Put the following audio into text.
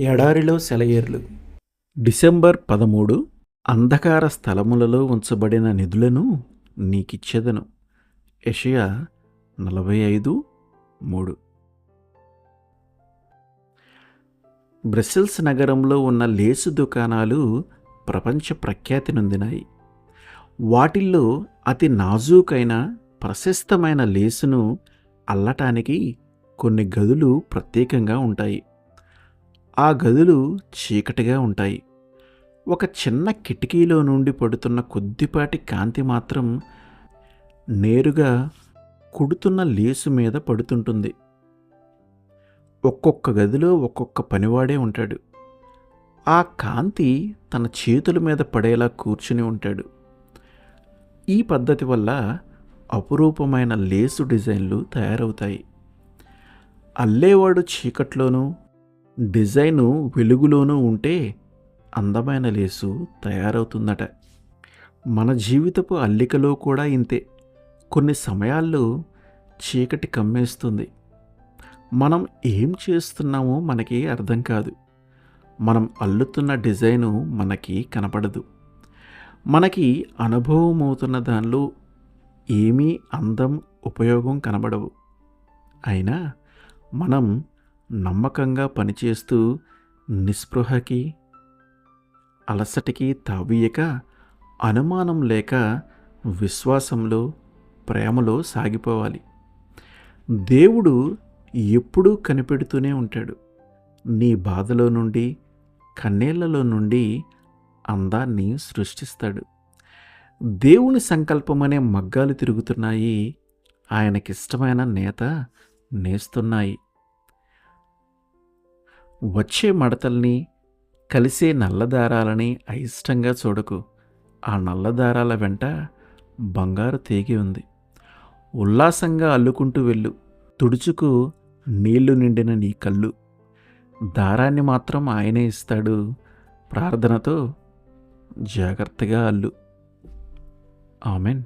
ఎడారిలో సెలయేర్లు. డిసెంబర్ 13. అంధకార స్థలములలో ఉంచబడిన నిధులను నీకిచ్చెదను. యెషయా 45:3. బ్రసెల్స్ నగరంలో ఉన్న లేసు దుకాణాలు ప్రపంచ ప్రఖ్యాతి నొందినాయి. వాటిల్లో అతి నాజూకైన ప్రశస్తమైన లేసును అల్లటానికి కొన్ని గదులు ప్రత్యేకంగా ఉంటాయి. ఆ గదులు చీకటిగా ఉంటాయి. ఒక చిన్న కిటికీలో నుండి పడుతున్న కొద్దిపాటి కాంతి మాత్రం నేరుగా కుడుతున్న లేసు మీద పడుతుంటుంది. ఒక్కొక్క గదిలో ఒక్కొక్క పనివాడే ఉంటాడు. ఆ కాంతి తన చేతుల మీద పడేలా కూర్చుని ఉంటాడు. ఈ పద్ధతి వల్ల అపురూపమైన లేసు డిజైన్లు తయారవుతాయి. అల్లేవాడు చీకట్లోనూ డిజైను వెలుగులోనూ ఉంటే అందమైన లేసు తయారవుతుందట. మన జీవితపు అల్లికలో కూడా ఇంతే. కొన్ని సమయాల్లో చీకటి కమ్మేస్తుంది. మనం ఏం చేస్తున్నామో మనకి అర్థం కాదు. మనం అల్లుతున్న డిజైను మనకి కనపడదు. మనకి అనుభవం అవుతున్న దానిలో ఏమీ అందం, ఉపయోగం కనబడవు. అయినా మనం నమ్మకంగా పనిచేస్తూ నిస్పృహకి, అలసటికి తావీయక, అనుమానం లేక విశ్వాసంలో, ప్రేమలో సాగిపోవాలి. దేవుడు ఎప్పుడూ కనిపెడుతూనే ఉంటాడు. నీ బాధలో నుండి, కన్నీళ్లలో నుండి అందాన్ని సృష్టిస్తాడు. దేవుని సంకల్పమనే మగ్గాలు తిరుగుతున్నాయి. ఆయనకిష్టమైన నేత నేస్తున్నాయి. వచ్చే మడతల్ని, కలిసే నల్లదారాలని అయిష్టంగా చూడకు. ఆ నల్లదారాల వెంట బంగారు తీగి ఉంది. ఉల్లాసంగా అల్లుకుంటూ వెళ్ళు. తుడుచుకు నీళ్లు నిండిన నీ కళ్ళు. దారాన్ని మాత్రం ఆయనే ఇస్తాడు. ప్రార్థనతో జాగ్రత్తగా అల్లు. ఆమెన్.